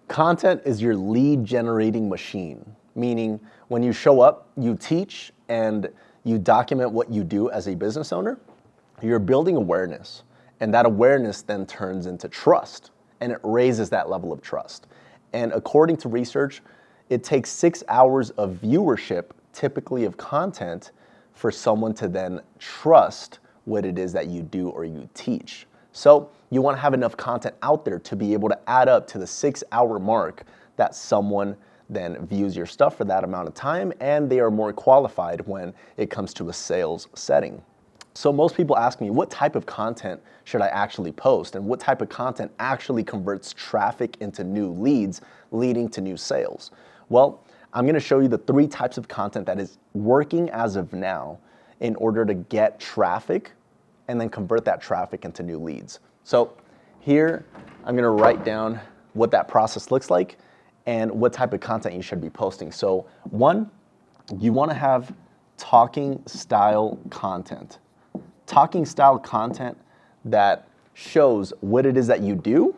Content is your lead generating machine, meaning when you show up, you teach, and you document what you do as a business owner, you're building awareness. And that awareness then turns into trust, and it raises that level of trust. And according to research, it takes 6 hours of viewership, typically of content, for someone to then trust what it is that you do or you teach. So you want to have enough content out there to be able to add up to the 6-hour mark that someone then views your stuff for that amount of time, and they are more qualified when it comes to a sales setting. So most people ask me, what type of content should I actually post, and what type of content actually converts traffic into new leads, leading to new sales? Well, I'm going to show you the 3 types of content that is working as of now in order to get traffic and then convert that traffic into new leads. So here, I'm going to write down what that process looks like and what type of content you should be posting. So 1, you want to have talking style content. Talking style content that shows what it is that you do,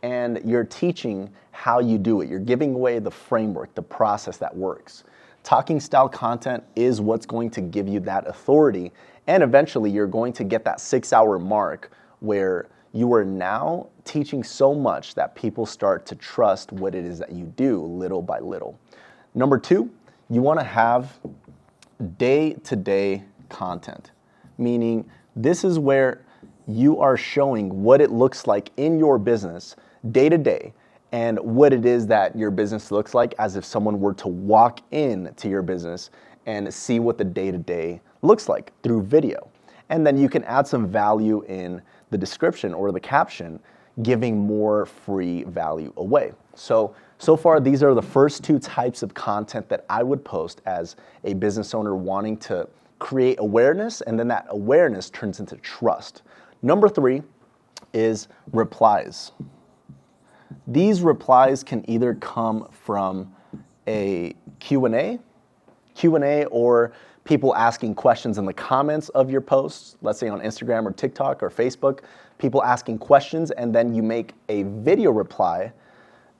and you're teaching how you do it. You're giving away the framework, the process that works. Talking style content is what's going to give you that authority, and eventually you're going to get that 6-hour mark where you are now teaching so much that people start to trust what it is that you do little by little. Number 2, you want to have day-to-day content, meaning this is where you are showing what it looks like in your business day to day, and what it is that your business looks like as if someone were to walk in to your business and see what the day-to-day looks like through video. And then you can add some value in the description or the caption, giving more free value away. So far, these are the first 2 types of content that I would post as a business owner wanting to create awareness, and then that awareness turns into trust. Number 3 is replies. These replies can either come from a Q&A, or people asking questions in the comments of your posts, let's say on Instagram or TikTok or Facebook, people asking questions, and then you make a video reply,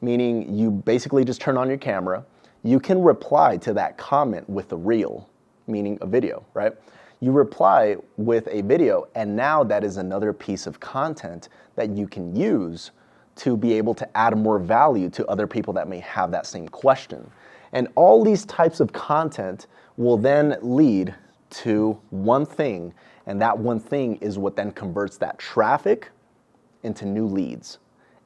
meaning you basically just turn on your camera. You can reply to that comment with a reel, meaning a video, right? You reply with a video, and now that is another piece of content that you can use to be able to add more value to other people that may have that same question. And all these types of content will then lead to one thing, and that one thing is what then converts that traffic into new leads.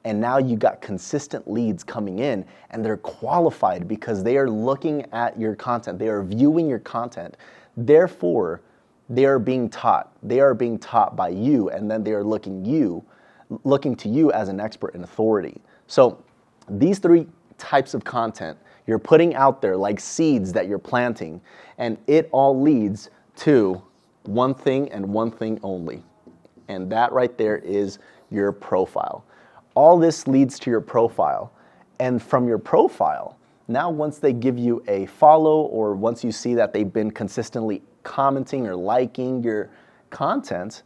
And now you got consistent leads coming in, and they're qualified because they are looking at your content. They are viewing your content. Therefore, they are being taught. They are being taught by you, and then they are looking to you as an expert and authority. So these 3 types of content you're putting out there like seeds that you're planting, and it all leads to one thing and one thing only. And that right there is your profile. All this leads to your profile. And from your profile, now once they give you a follow, or once you see that they've been consistently commenting or liking your content,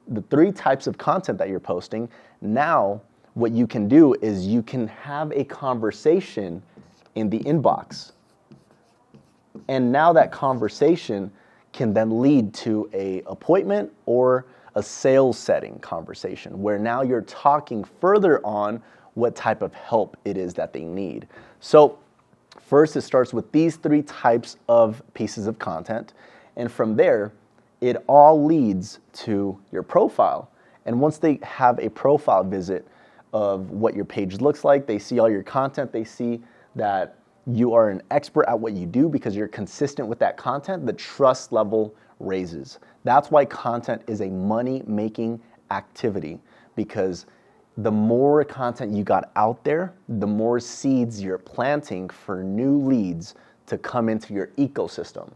the 3 types of content that you're posting, now what you can do is you can have a conversation in the inbox. And now that conversation can then lead to an appointment or a sales setting conversation, where now you're talking further on what type of help it is that they need. So first, it starts with these 3 types of pieces of content, and from there, it all leads to your profile. And once they have a profile visit of what your page looks like, they see all your content, they see that you are an expert at what you do because you're consistent with that content, the trust level raises. That's why content is a money-making activity, because the more content you got out there, the more seeds you're planting for new leads to come into your ecosystem.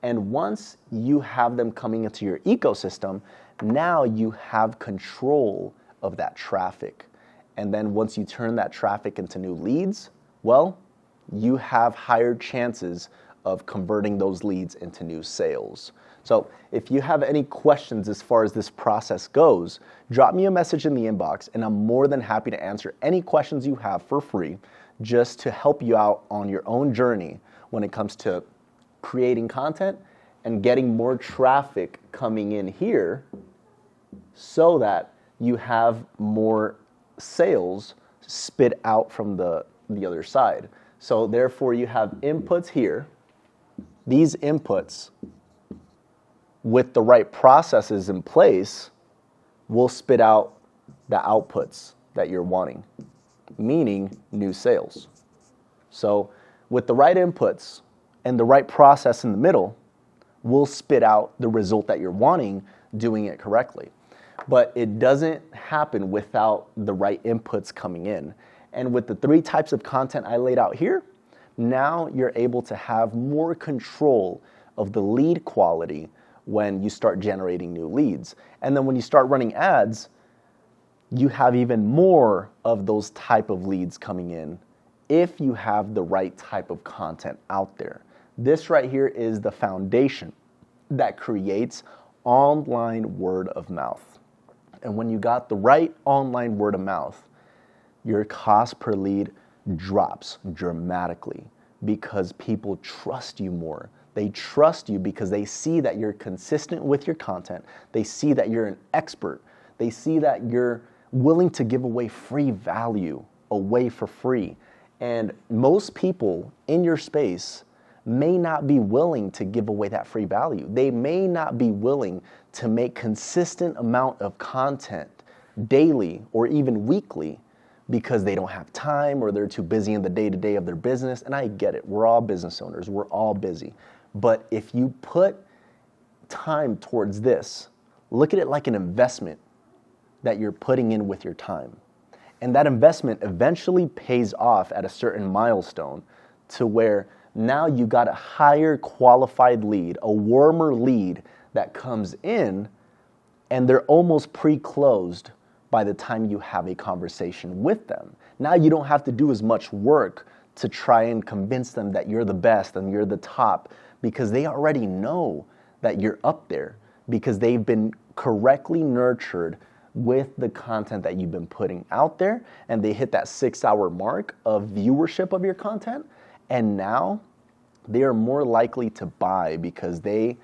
And once you have them coming into your ecosystem, now you have control of that traffic. And then once you turn that traffic into new leads, well, you have higher chances of converting those leads into new sales. So if you have any questions as far as this process goes, drop me a message in the inbox and I'm more than happy to answer any questions you have for free, just to help you out on your own journey when it comes to creating content and getting more traffic coming in here so that you have more sales spit out from the other side. So therefore you have inputs here. These inputs with the right processes in place will spit out the outputs that you're wanting, meaning new sales. So with the right inputs and the right process in the middle, will spit out the result that you're wanting, doing it correctly. But it doesn't happen without the right inputs coming in. And with the 3 types of content I laid out here, now you're able to have more control of the lead quality when you start generating new leads. And then when you start running ads, you have even more of those type of leads coming in if you have the right type of content out there. This right here is the foundation that creates online word of mouth. And when you got the right online word of mouth, your cost per lead drops dramatically because people trust you more. They trust you because they see that you're consistent with your content. They see that you're an expert. They see that you're willing to give away free value away for free. And most people in your space may not be willing to give away that free value. They may not be willing to make consistent amount of content daily or even weekly because they don't have time or they're too busy in the day-to-day of their business. And I get it. We're all business owners. We're all busy. But if you put time towards this, look at it like an investment that you're putting in with your time. And that investment eventually pays off at a certain milestone to where now you got a higher qualified lead, a warmer lead that comes in, and they're almost pre-closed by the time you have a conversation with them. Now you don't have to do as much work to try and convince them that you're the best and you're the top, because they already know that you're up there because they've been correctly nurtured with the content that you've been putting out there, and they hit that 6-hour mark of viewership of your content, and now they are more likely to buy because they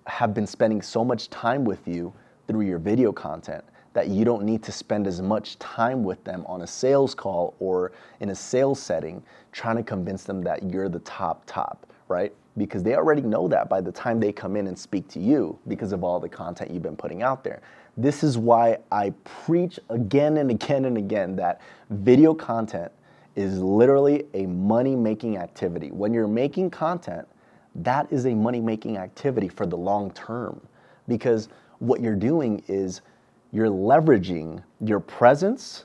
have been spending so much time with you through your video content that you don't need to spend as much time with them on a sales call or in a sales setting trying to convince them that you're the top, right? Because they already know that by the time they come in and speak to you because of all the content you've been putting out there. This is why I preach again and again and again that video content is literally a money-making activity. When you're making content, that is a money-making activity for the long term, because what you're doing is you're leveraging your presence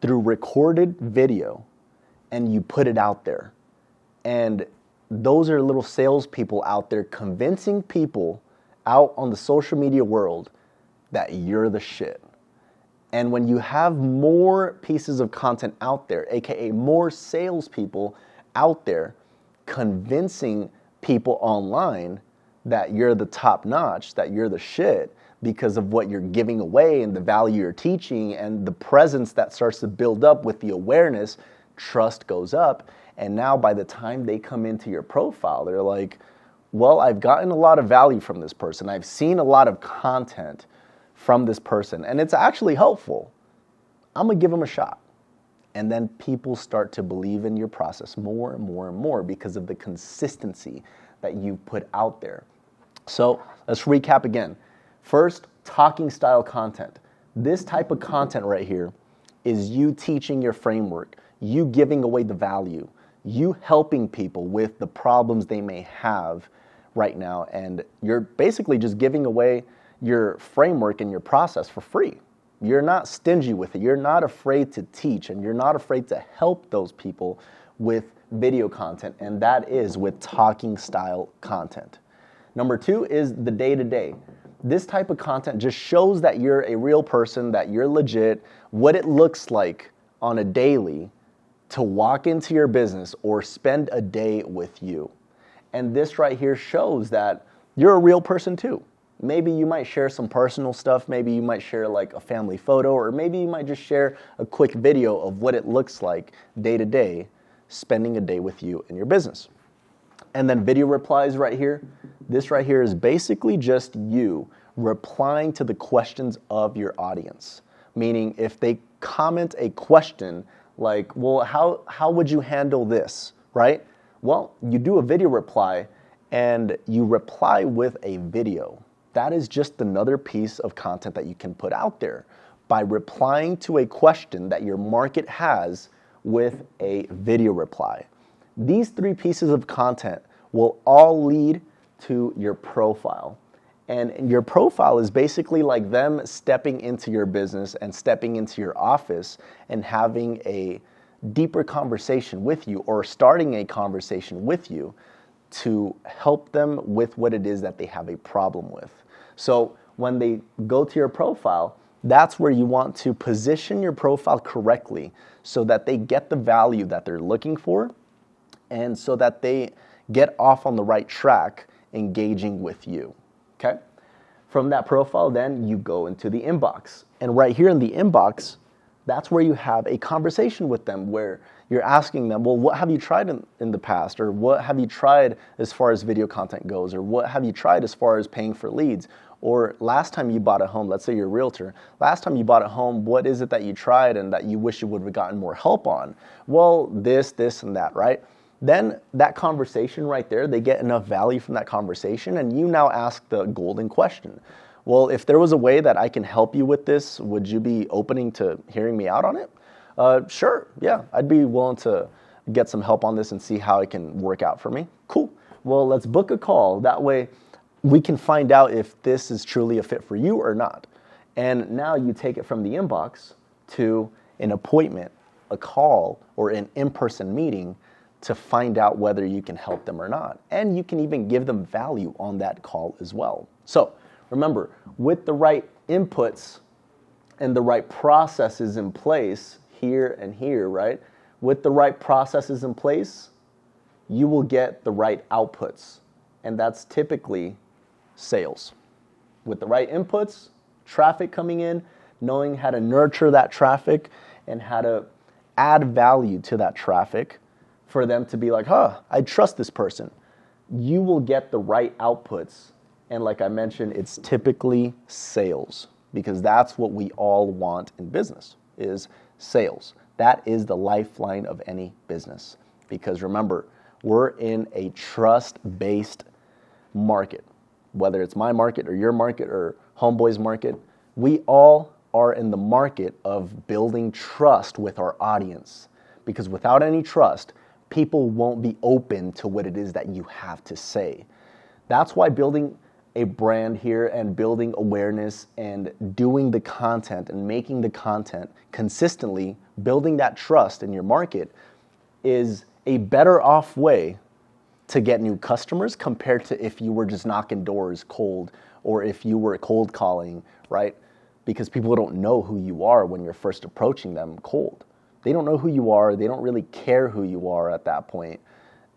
through recorded video and you put it out there. And those are little salespeople out there convincing people out on the social media world that you're the shit. And when you have more pieces of content out there, aka more salespeople out there convincing people online that you're the top notch, that you're the shit because of what you're giving away and the value you're teaching and the presence that starts to build up with the awareness, trust goes up. And now by the time they come into your profile, they're like, well, I've gotten a lot of value from this person. I've seen a lot of content from this person, and it's actually helpful. I'm gonna give them a shot. And then people start to believe in your process more and more and more because of the consistency that you put out there. So let's recap again. First, talking style content. This type of content right here is you teaching your framework, you giving away the value, you helping people with the problems they may have right now, and you're basically just giving away your framework and your process for free. You're not stingy with it. You're not afraid to teach, and you're not afraid to help those people with video content, and that is with talking style content. Number 2 is the day-to-day. This type of content just shows that you're a real person, that you're legit, what it looks like on a daily to walk into your business or spend a day with you. And this right here shows that you're a real person too. Maybe you might share some personal stuff. Maybe you might share like a family photo, or maybe you might just share a quick video of what it looks like day to day, spending a day with you in your business. And then video replies right here. This right here is basically just you replying to the questions of your audience. Meaning if they comment a question like, well, how would you handle this, right? Well, you do a video reply and you reply with a video. That is just another piece of content that you can put out there by replying to a question that your market has with a video reply. These 3 pieces of content will all lead to your profile. And your profile is basically like them stepping into your business and stepping into your office and having a deeper conversation with you, or starting a conversation with you to help them with what it is that they have a problem with. So when they go to your profile, that's where you want to position your profile correctly so that they get the value that they're looking for, and so that they get off on the right track engaging with you. Okay? From that profile, then you go into the inbox. And right here in the inbox, that's where you have a conversation with them where you're asking them, well, what have you tried in the past? Or what have you tried as far as video content goes? Or what have you tried as far as paying for leads? Or last time you bought a home, let's say you're a realtor, last time you bought a home, what is it that you tried and that you wish you would have gotten more help on? Well, this, and that, right? Then that conversation right there, they get enough value from that conversation, and you now ask the golden question. Well, if there was a way that I can help you with this, would you be opening to hearing me out on it? Sure, yeah, I'd be willing to get some help on this and see how it can work out for me. Cool. Well, let's book a call. That way we can find out if this is truly a fit for you or not. And now you take it from the inbox to an appointment, a call, or an in-person meeting to find out whether you can help them or not. And you can even give them value on that call as well. So remember, with the right inputs and the right processes in place here and here, right? With the right processes in place, you will get the right outputs. And that's typically sales. With the right inputs, traffic coming in, knowing how to nurture that traffic and how to add value to that traffic for them to be like, I trust this person. You will get the right outputs. And like I mentioned, it's typically sales, because that's what we all want in business, is sales. That is the lifeline of any business. Because remember, we're in a trust-based market. Whether it's my market or your market or Homeboy's market, we all are in the market of building trust with our audience. Because without any trust, people won't be open to what it is that you have to say. That's why building a brand here and building awareness and doing the content and making the content consistently, building that trust in your market is a better off way to get new customers compared to if you were just knocking doors cold, or if you were cold calling, right? Because people don't know who you are when you're first approaching them cold. They don't know who you are. They don't really care who you are at that point,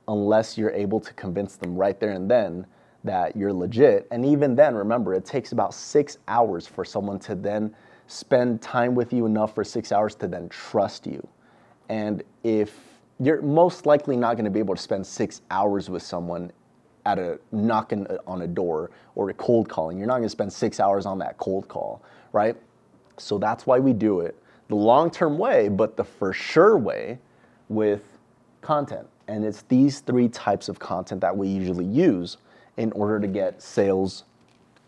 unless you're able to convince them right there and then that you're legit. And even then, remember, it takes about 6 hours for someone to then spend time with you enough for 6 hours to then trust you. And if you're most likely not going to be able to spend 6 hours with someone at a knocking on a door or a cold calling, you're not going to spend 6 hours on that cold call, right? So that's why we do it the long-term way, but the for sure way with content. And it's these 3 types of content that we usually use in order to get sales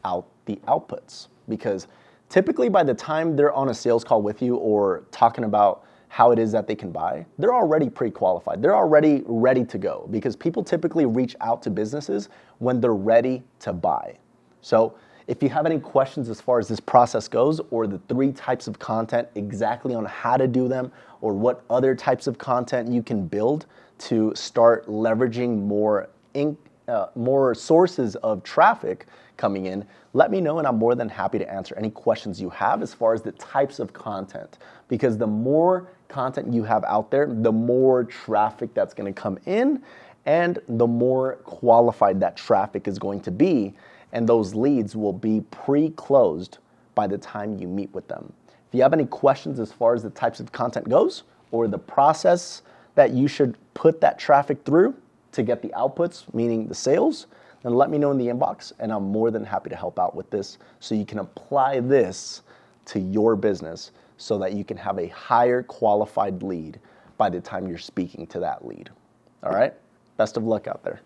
out the outputs. Because typically by the time they're on a sales call with you or talking about how it is that they can buy, they're already pre-qualified. They're already ready to go, because people typically reach out to businesses when they're ready to buy. So if you have any questions as far as this process goes, or the 3 types of content exactly on how to do them, or what other types of content you can build to start leveraging more sources of traffic coming in, let me know, and I'm more than happy to answer any questions you have as far as the types of content. Because the more content you have out there, the more traffic that's going to come in, and the more qualified that traffic is going to be, and those leads will be pre-closed by the time you meet with them. If you have any questions as far as the types of content goes, or the process that you should put that traffic through to get the outputs, meaning the sales, then let me know in the inbox, and I'm more than happy to help out with this so you can apply this to your business so that you can have a higher qualified lead by the time you're speaking to that lead. All right? Best of luck out there.